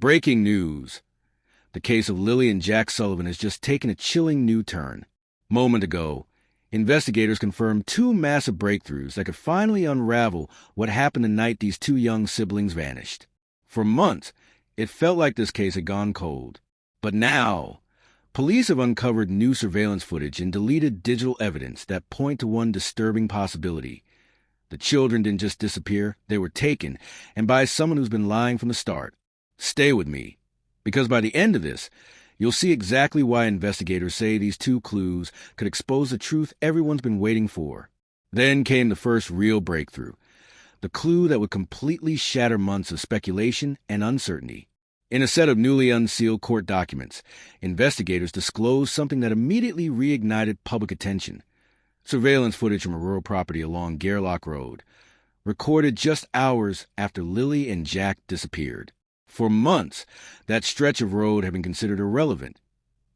Breaking news. The case of Lilly and Jack Sullivan has just taken a chilling new turn. Moment ago, investigators confirmed two massive breakthroughs that could finally unravel what happened the night these two young siblings vanished. For months, it felt like this case had gone cold. But now, police have uncovered new surveillance footage and deleted digital evidence that point to one disturbing possibility. The children didn't just disappear, they were taken, and by someone who's been lying from the start. Stay with me, because by the end of this, you'll see exactly why investigators say these two clues could expose the truth everyone's been waiting for. Then came the first real breakthrough, the clue that would completely shatter months of speculation and uncertainty. In a set of newly unsealed court documents, investigators disclosed something that immediately reignited public attention. Surveillance footage from a rural property along Gairloch Road, recorded just hours after Lilly and Jack disappeared. For months, that stretch of road had been considered irrelevant,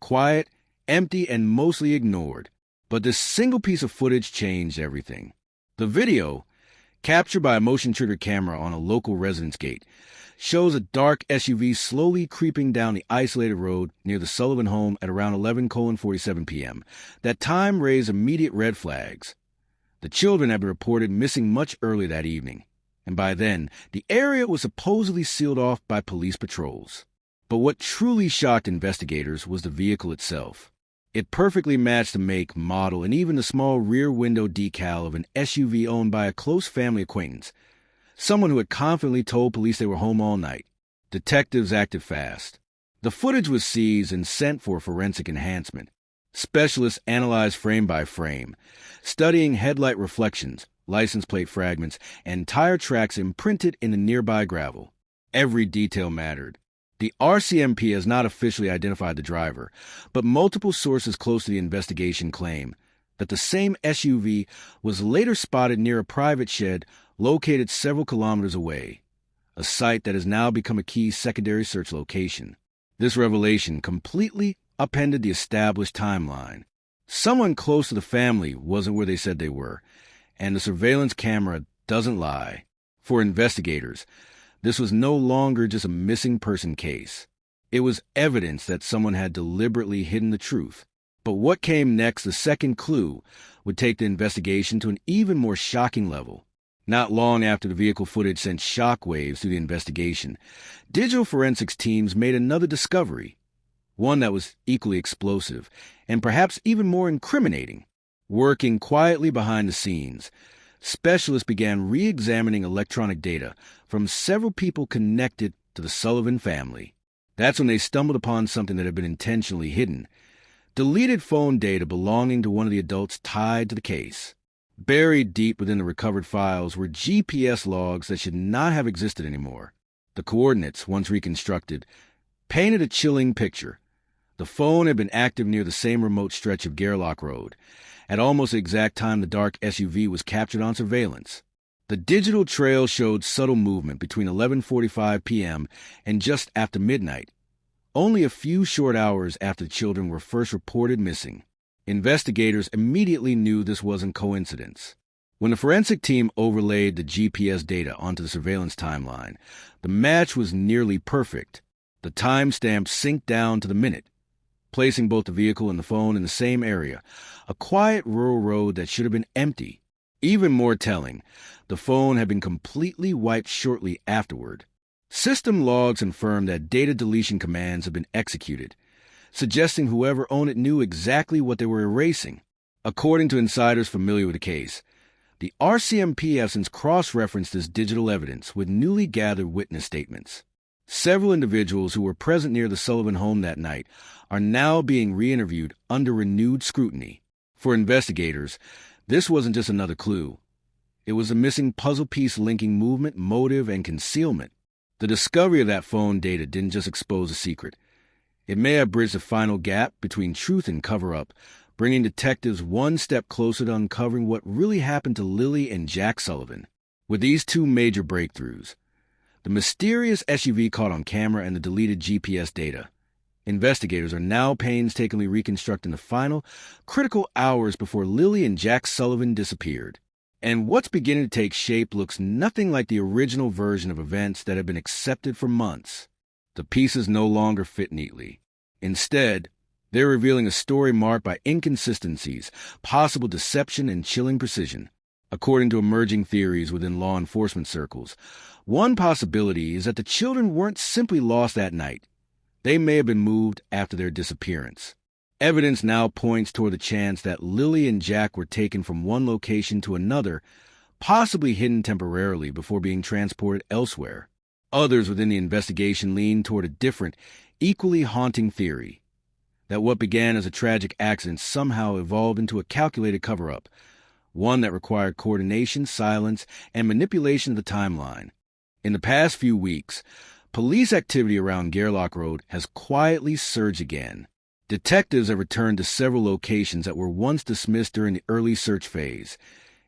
quiet, empty, and mostly ignored. But this single piece of footage changed everything. The video, captured by a motion-trigger camera on a local residence gate, shows a dark SUV slowly creeping down the isolated road near the Sullivan home at around 11:47 p.m. That time raised immediate red flags. The children had been reported missing much earlier that evening, and by then, the area was supposedly sealed off by police patrols. But what truly shocked investigators was the vehicle itself. It perfectly matched the make, model, and even the small rear window decal of an SUV owned by a close family acquaintance, someone who had confidently told police they were home all night. Detectives acted fast. The footage was seized and sent for forensic enhancement. Specialists analyzed frame by frame, studying headlight reflections, license plate fragments, and tire tracks imprinted in the nearby gravel. Every detail mattered. The RCMP has not officially identified the driver, but multiple sources close to the investigation claim that the same SUV was later spotted near a private shed located several kilometers away, a site that has now become a key secondary search location. This revelation completely upended the established timeline. Someone close to the family wasn't where they said they were, and the surveillance camera doesn't lie. For investigators, this was no longer just a missing person case. It was evidence that someone had deliberately hidden the truth. But what came next, the second clue, would take the investigation to an even more shocking level. Not long after the vehicle footage sent shockwaves through the investigation, digital forensics teams made another discovery, one that was equally explosive and perhaps even more incriminating. Working quietly behind the scenes, specialists began re-examining electronic data from several people connected to the Sullivan family. That's when they stumbled upon something that had been intentionally hidden: deleted phone data belonging to one of the adults tied to the case. Buried deep within the recovered files were GPS logs that should not have existed anymore. The coordinates, once reconstructed, painted a chilling picture. The phone had been active near the same remote stretch of Gairloch Road, at almost the exact time the dark SUV was captured on surveillance. The digital trail showed subtle movement between 11:45 p.m. and just after midnight, only a few short hours after the children were first reported missing. Investigators immediately knew this wasn't coincidence. When the forensic team overlaid the GPS data onto the surveillance timeline, the match was nearly perfect. The timestamps synced down to the minute, placing both the vehicle and the phone in the same area, a quiet rural road that should have been empty. Even more telling, the phone had been completely wiped shortly afterward. System logs confirmed that data deletion commands had been executed, suggesting whoever owned it knew exactly what they were erasing. According to insiders familiar with the case, the RCMP have since cross-referenced this digital evidence with newly gathered witness statements. Several individuals who were present near the Sullivan home that night are now being re-interviewed under renewed scrutiny. For investigators, this wasn't just another clue. It was a missing puzzle piece linking movement, motive, and concealment. The discovery of that phone data didn't just expose a secret. It may have bridged the final gap between truth and cover-up, bringing detectives one step closer to uncovering what really happened to Lilly and Jack Sullivan. With these two major breakthroughs, the mysterious SUV caught on camera and the deleted GPS data, investigators are now painstakingly reconstructing the final, critical hours before Lilly and Jack Sullivan disappeared. And what's beginning to take shape looks nothing like the original version of events that have been accepted for months. The pieces no longer fit neatly. Instead, they're revealing a story marked by inconsistencies, possible deception, and chilling precision. According to emerging theories within law enforcement circles, one possibility is that the children weren't simply lost that night. They may have been moved after their disappearance. Evidence now points toward the chance that Lilly and Jack were taken from one location to another, possibly hidden temporarily before being transported elsewhere. Others within the investigation lean toward a different, equally haunting theory, that what began as a tragic accident somehow evolved into a calculated cover-up, one that required coordination, silence, and manipulation of the timeline. In the past few weeks, police activity around Gairloch Road has quietly surged again. Detectives have returned to several locations that were once dismissed during the early search phase,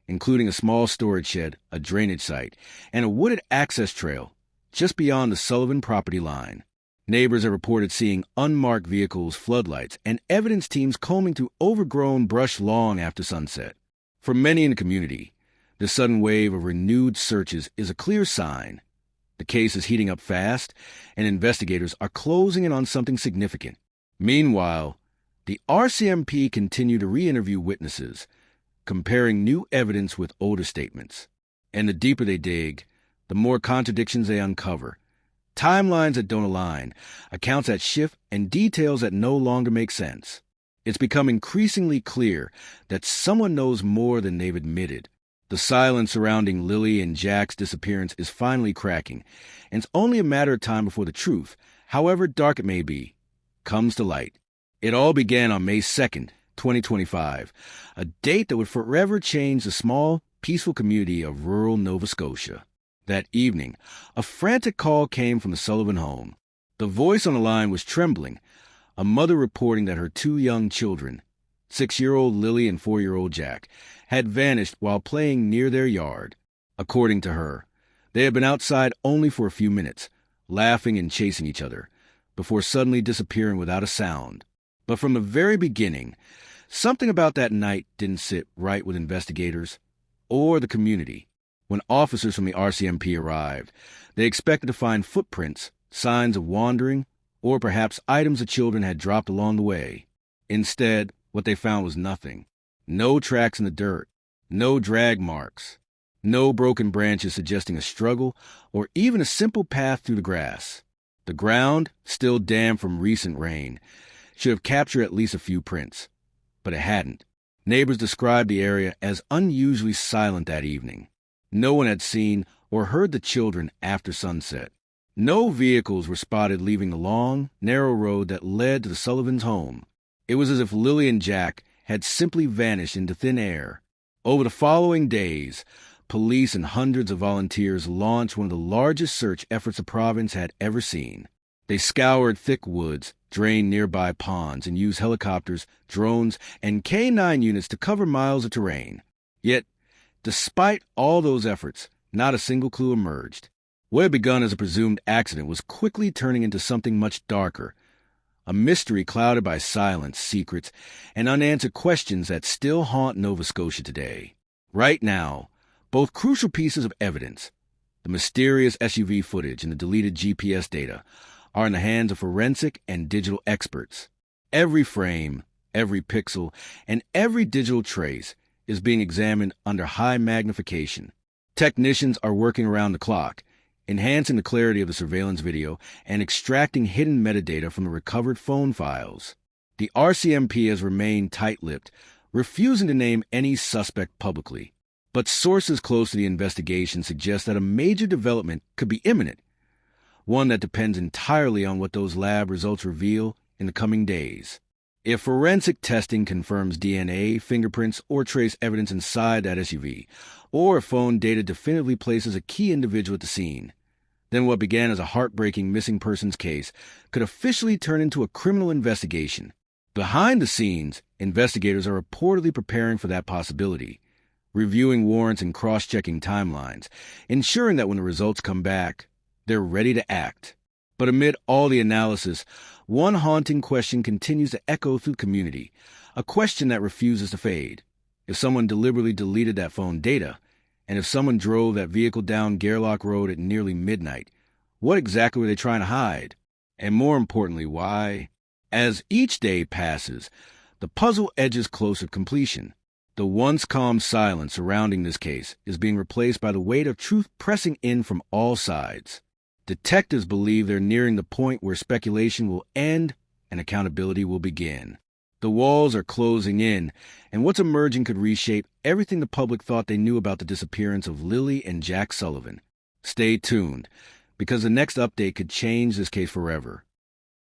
including a small storage shed, a drainage site, and a wooded access trail just beyond the Sullivan property line. Neighbors have reported seeing unmarked vehicles, floodlights, and evidence teams combing through overgrown brush long after sunset. For many in the community, this sudden wave of renewed searches is a clear sign. The case is heating up fast, and investigators are closing in on something significant. Meanwhile, the RCMP continue to re-interview witnesses, comparing new evidence with older statements. And the deeper they dig, the more contradictions they uncover. Timelines that don't align, accounts that shift, and details that no longer make sense. It's become increasingly clear that someone knows more than they've admitted. The silence surrounding Lilly and Jack's disappearance is finally cracking, and it's only a matter of time before the truth, however dark it may be, comes to light. It all began on May 2nd, 2025, a date that would forever change the small, peaceful community of rural Nova Scotia. That evening, a frantic call came from the Sullivan home. The voice on the line was trembling, a mother reporting that her two young children, 6-year-old Lilly and 4-year-old Jack, had vanished while playing near their yard. According to her, they had been outside only for a few minutes, laughing and chasing each other, before suddenly disappearing without a sound. But from the very beginning, something about that night didn't sit right with investigators or the community. When officers from the RCMP arrived, they expected to find footprints, signs of wandering, or perhaps items the children had dropped along the way. Instead, what they found was nothing. No tracks in the dirt, no drag marks, no broken branches suggesting a struggle, or even a simple path through the grass. The ground, still damp from recent rain, should have captured at least a few prints, but it hadn't. Neighbors described the area as unusually silent that evening. No one had seen or heard the children after sunset. No vehicles were spotted leaving the long, narrow road that led to the Sullivans' home. It was as if Lilly and Jack had simply vanished into thin air. Over the following days, police and hundreds of volunteers launched one of the largest search efforts the province had ever seen. They scoured thick woods, drained nearby ponds, and used helicopters, drones, and K-9 units to cover miles of terrain. Yet, despite all those efforts, not a single clue emerged. What had begun as a presumed accident was quickly turning into something much darker, a mystery clouded by silence, secrets, and unanswered questions that still haunt Nova Scotia today. Right now, both crucial pieces of evidence, the mysterious SUV footage and the deleted GPS data, are in the hands of forensic and digital experts. Every frame, every pixel, and every digital trace is being examined under high magnification. Technicians are working around the clock, enhancing the clarity of the surveillance video and extracting hidden metadata from the recovered phone files. The RCMP has remained tight-lipped, refusing to name any suspect publicly. But sources close to the investigation suggest that a major development could be imminent, one that depends entirely on what those lab results reveal in the coming days. If forensic testing confirms DNA, fingerprints, or trace evidence inside that SUV, or if phone data definitively places a key individual at the scene, then what began as a heartbreaking missing persons case could officially turn into a criminal investigation. Behind the scenes, investigators are reportedly preparing for that possibility, reviewing warrants and cross-checking timelines, ensuring that when the results come back, they're ready to act. But amid all the analysis, one haunting question continues to echo through the community, a question that refuses to fade. If someone deliberately deleted that phone data, and if someone drove that vehicle down Gairloch Road at nearly midnight, what exactly were they trying to hide? And more importantly, why? As each day passes, the puzzle edges closer to completion. The once calm silence surrounding this case is being replaced by the weight of truth pressing in from all sides. Detectives believe they're nearing the point where speculation will end and accountability will begin. The walls are closing in, and what's emerging could reshape everything the public thought they knew about the disappearance of Lilly and Jack Sullivan. Stay tuned, because the next update could change this case forever.